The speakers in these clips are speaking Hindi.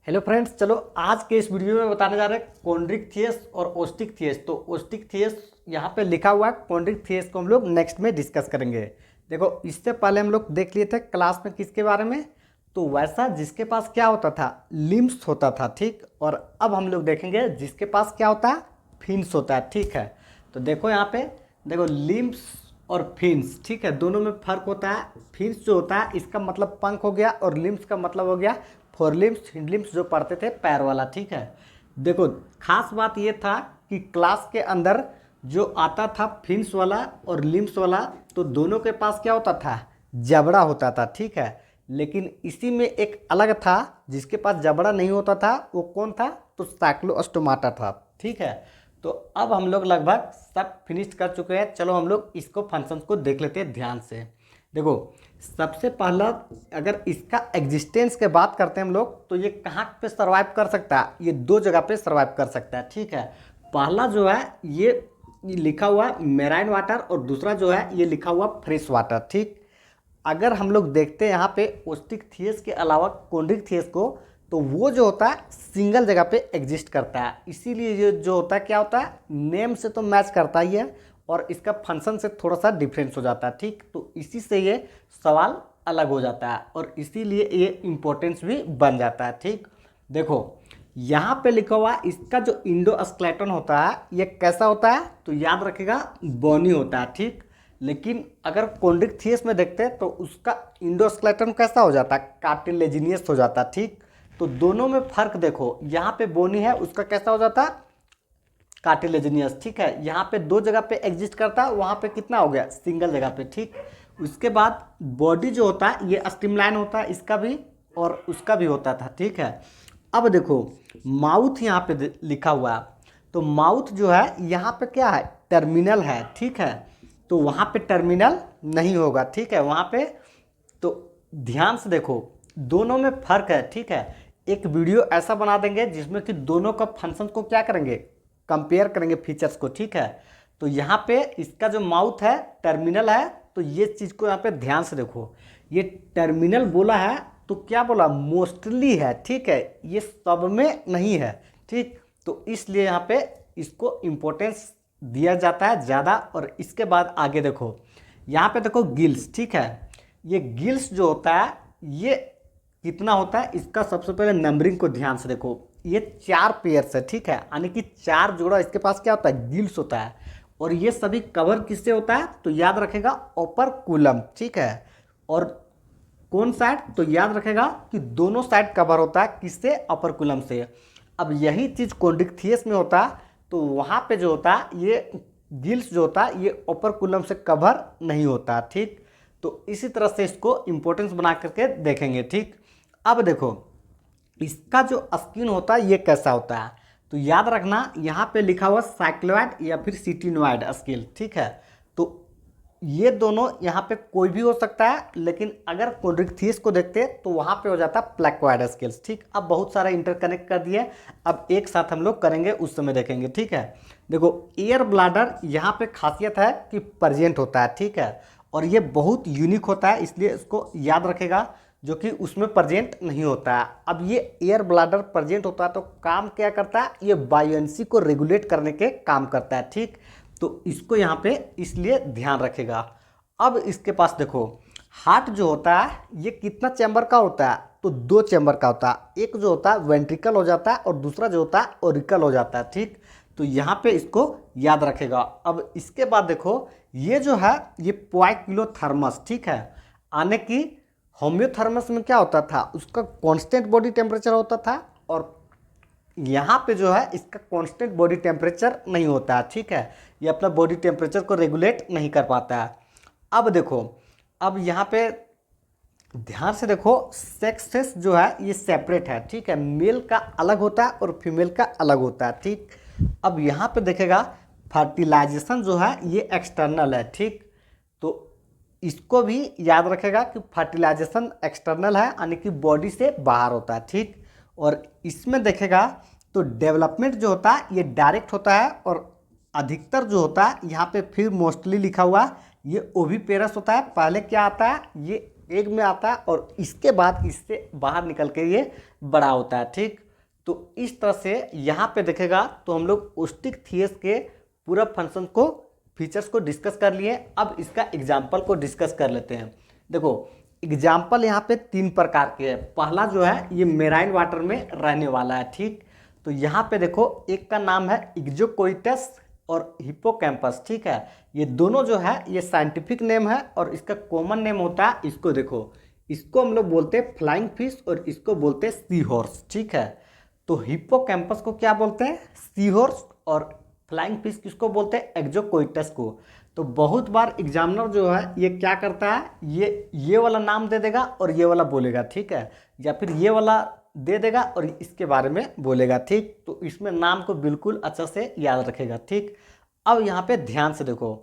हेलो फ्रेंड्स, चलो आज के इस वीडियो में बताने जा रहे हैं कॉन्ड्रिक थियस और ओस्टिक थियस। तो ओस्टिक थियस यहाँ पे लिखा हुआ है, कॉन्ड्रिक थियस को हम लोग नेक्स्ट में डिस्कस करेंगे। देखो, इससे पहले हम लोग देख लिए थे क्लास में किसके बारे में, तो वैसा जिसके पास क्या होता था, लिम्स होता था, ठीक। और अब हम लोग देखेंगे जिसके पास क्या होता है, फिन्स होता है, ठीक है। तो देखो यहाँ पे, देखो लिम्स और फिन्स, ठीक है, दोनों में फर्क होता है। फिन्स जो होता है इसका मतलब पंख हो गया और लिम्स का मतलब हो गया फोर लिम्स, हिंड लिम्स जो पढ़ते थे पैर वाला, ठीक है। देखो, खास बात ये था कि क्लास के अंदर जो आता था फिन्स वाला और लिम्स वाला, तो दोनों के पास क्या होता था, जबड़ा होता था, ठीक है। लेकिन इसी में एक अलग था, जिसके पास जबड़ा नहीं होता था, वो कौन था, तो साइक्लोस्टोमाटा था, ठीक है। तो अब हम लोग लगभग सब फिनिश कर चुके हैं। चलो हम लोग इसको फंक्शंस को देख लेते हैं ध्यान से। देखो, सबसे पहला अगर इसका एग्जिस्टेंस के बात करते हैं हम लोग, तो ये कहाँ पे सर्वाइव कर सकता है, ये दो जगह पे सर्वाइव कर सकता है, ठीक है। पहला जो है ये लिखा हुआ मेराइन वाटर और दूसरा जो है ये लिखा हुआ फ्रेश वाटर, ठीक। अगर हम लोग देखते हैं यहाँ पे ओस्टिक थियस के अलावा कॉन्ड्रिक थियस को, तो वो जो होता है सिंगल जगह पे एग्जिस्ट करता है। इसीलिए ये जो होता है क्या होता है, नेम से तो मैच करता ही है और इसका फंक्शन से थोड़ा सा डिफरेंस हो जाता है, ठीक। तो इसी से ये सवाल अलग हो जाता है और इसीलिए ये इम्पोर्टेंस भी बन जाता है, ठीक। देखो, यहाँ पे लिखा हुआ इसका जो इंडोस्केलेटन होता है ये कैसा होता है, तो याद रखिएगा बोनी होता है, ठीक। लेकिन अगर कॉन्ड्रिक थियस में देखते हैं तो उसका इंडोस्केलेटन कैसा हो जाता है, कार्टिलेजिनियस हो जाता है, ठीक। तो दोनों में फर्क देखो, यहाँ पे बोनी है, उसका कैसा हो जाता है, कार्टिलेजिनियस, ठीक है। यहाँ पे दो जगह पे एग्जिस्ट करता है, वहाँ पे कितना हो गया, सिंगल जगह पे, ठीक। उसके बाद बॉडी जो होता है ये स्ट्रीमलाइन होता है, इसका भी और उसका भी होता था, ठीक है। अब देखो, माउथ यहाँ पे लिखा हुआ है, तो माउथ जो है यहाँ पे क्या है, टर्मिनल है, ठीक है। तो वहाँ पे टर्मिनल नहीं होगा, ठीक है, वहाँ पे। तो ध्यान से देखो, दोनों में फर्क है, ठीक है। एक वीडियो ऐसा बना देंगे जिसमें कि दोनों का फंक्शन को क्या करेंगे, कंपेयर करेंगे फीचर्स को, ठीक है। तो यहाँ पे इसका जो माउथ है टर्मिनल है, तो ये चीज़ को यहाँ पे ध्यान से देखो, ये टर्मिनल बोला है तो क्या बोला, मोस्टली है, ठीक है, ये सब में नहीं है, ठीक। तो इसलिए यहाँ पे इसको इम्पोर्टेंस दिया जाता है ज़्यादा। और इसके बाद आगे देखो, यहाँ पे देखो गिल्स, ठीक है। ये गिल्स जो होता है ये कितना होता है, इसका सबसे पहले नंबरिंग को ध्यान से देखो, ये 4 पेयर्स है, ठीक है, यानी कि 4 जोड़ा इसके पास क्या होता है, गिल्स होता है। और ये सभी कवर किससे होता है, तो याद रखेगा ओपर्कुलम, ठीक है। और कौन साइड, तो याद रखेगा कि दोनों साइड कवर होता है, किससे, ओपर्कुलम से। अब यही चीज़ कॉन्ड्रिक थियस में होता है, तो वहाँ पे जो होता है ये गिल्स जो होता है ये ओपर्कुलम से कवर नहीं होता, ठीक। तो इसी तरह से इसको इम्पोर्टेंस बना करके देखेंगे, ठीक। अब देखो, इसका जो स्किन होता है ये कैसा होता है, तो याद रखना यहाँ पे लिखा हुआ साइक्लोइड या फिर सिटिनोइड स्केल, ठीक है। तो ये दोनों यहाँ पे कोई भी हो सकता है, लेकिन अगर कॉन्ड्रिक थियस को देखते तो वहाँ पे हो जाता है प्लेकोइड स्केल्स, ठीक। अब बहुत सारा इंटरकनेक्ट कर दिए, अब एक साथ हम लोग करेंगे, उस समय देखेंगे, ठीक है। देखो, एयर ब्लाडर यहाँ पे खासियत है कि प्रेजेंट होता है, ठीक है। और ये बहुत यूनिक होता है, इसलिए इसको याद रखेगा, जो कि उसमें प्रेजेंट नहीं होता है। अब ये एयर ब्लाडर प्रेजेंट होता है तो काम क्या करता है, ये बायोएंसी को रेगुलेट करने के काम करता है, ठीक। तो इसको यहाँ पे इसलिए ध्यान रखेगा। अब इसके पास देखो, हार्ट जो होता है ये कितना चैम्बर का होता है, तो 2 चैम्बर का होता है। एक जो होता है वेंट्रिकल हो जाता है और दूसरा जो होता है ओरिकल हो जाता है, ठीक। तो यहाँ पे इसको याद रखेगा। अब इसके बाद देखो, ये जो है ये पोइकिलोथर्मस, ठीक है, आने की होम्योथर्मस में क्या होता था, उसका कांस्टेंट बॉडी टेम्परेचर होता था, और यहाँ पे जो है इसका कांस्टेंट बॉडी टेम्परेचर नहीं होता है, ठीक है। ये अपना बॉडी टेम्परेचर को रेगुलेट नहीं कर पाता है। अब देखो, अब यहाँ पे ध्यान से देखो, सेक्सेस जो है ये सेपरेट है, ठीक है, मेल का अलग होता है और फीमेल का अलग होता है, ठीक। अब यहाँ पे देखेगा फर्टिलाइजेशन जो है ये एक्सटर्नल है, ठीक। तो इसको भी याद रखेगा कि फर्टिलाइजेशन एक्सटर्नल है, यानी कि बॉडी से बाहर होता है, ठीक। और इसमें देखेगा तो डेवलपमेंट जो होता है ये डायरेक्ट होता है, और अधिकतर जो होता है यहाँ पे फिर मोस्टली लिखा हुआ ये ओविपेरस होता है। पहले क्या आता है, ये एग में आता है और इसके बाद इससे बाहर निकल के ये बड़ा होता है। ठीक, तो इस तरह से यहाँ पे देखेगा तो हम लोग ओस्टिक के पूरा फंक्शन को, फीचर्स को डिस्कस कर लिए। अब इसका एग्जाम्पल को डिस्कस कर लेते हैं। देखो एग्जाम्पल यहाँ पे 3 प्रकार के हैं। पहला जो है ये मेराइन वाटर में रहने वाला है। ठीक, तो यहाँ पे देखो एक का नाम है इक्जोकोइटस और हिप्पोकैम्पस। ठीक है, ये दोनों जो है ये साइंटिफिक नेम है और इसका कॉमन नेम होता है, इसको देखो, इसको हम लोग बोलते हैं फ्लाइंग फिश और इसको बोलते हैं सी हॉर्स। ठीक है, तो हिप्पोकैम्पस को क्या बोलते हैं? सी हॉर्स, और फ्लाइंग फिश किसको बोलते हैं? एक्जोकोइटस को। तो बहुत बार एग्जामिनर जो है ये क्या करता है, ये वाला नाम दे देगा और ये वाला बोलेगा। ठीक है, या फिर ये वाला दे देगा और इसके बारे में बोलेगा। ठीक, तो इसमें नाम को बिल्कुल अच्छा से याद रखेगा। ठीक, अब यहाँ पे ध्यान से देखो,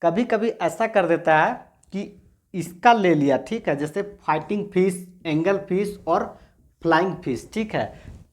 कभी कभी ऐसा कर देता है कि इसका ले लिया। ठीक है, जैसे फाइटिंग फिश, एंगल फिश और फ्लाइंग फिश। ठीक है,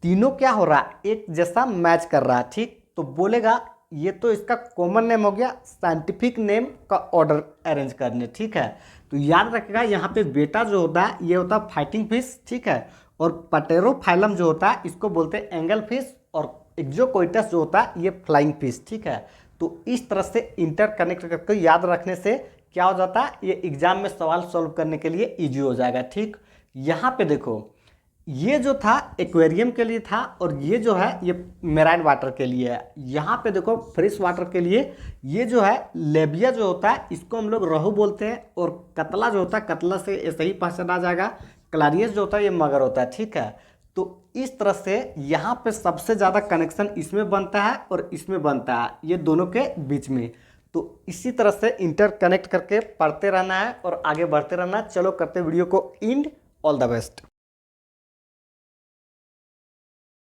तीनों क्या हो रहा है, एक जैसा मैच कर रहा है। ठीक, तो बोलेगा ये तो इसका कॉमन नेम हो गया, साइंटिफिक नेम का ऑर्डर अरेंज करने। ठीक है, तो याद रखेगा यहाँ पे बेटा जो होता है ये होता है फाइटिंग फिश। ठीक है, और पटेरोफाइलम जो होता है इसको बोलते हैं एंगल फिश, और एक्जोकोइटस जो होता है ये फ्लाइंग फिश। ठीक है, तो इस तरह से इंटरकनेक्ट करके याद रखने से क्या हो जाता है, ये एग्जाम में सवाल सॉल्व करने के लिए ईजी हो जाएगा। ठीक, यहाँ पे देखो ये जो था एक्वेरियम के लिए था और ये जो है ये मेराइन वाटर के लिए है। यहाँ पे देखो फ्रेश वाटर के लिए ये जो है लेबिया जो होता है इसको हम लोग रोहू बोलते हैं, और कतला जो होता है, कतला से ऐसे ही पहचाना जाएगा, क्लारियस जो होता है ये मगर होता है। ठीक है, तो इस तरह से यहाँ पे सबसे ज़्यादा कनेक्शन इसमें बनता है और इसमें बनता है, ये दोनों के बीच में। तो इसी तरह से इंटरकनेक्ट करके पढ़ते रहना है और आगे बढ़ते रहना है। चलो करते वीडियो को एंड। All the best.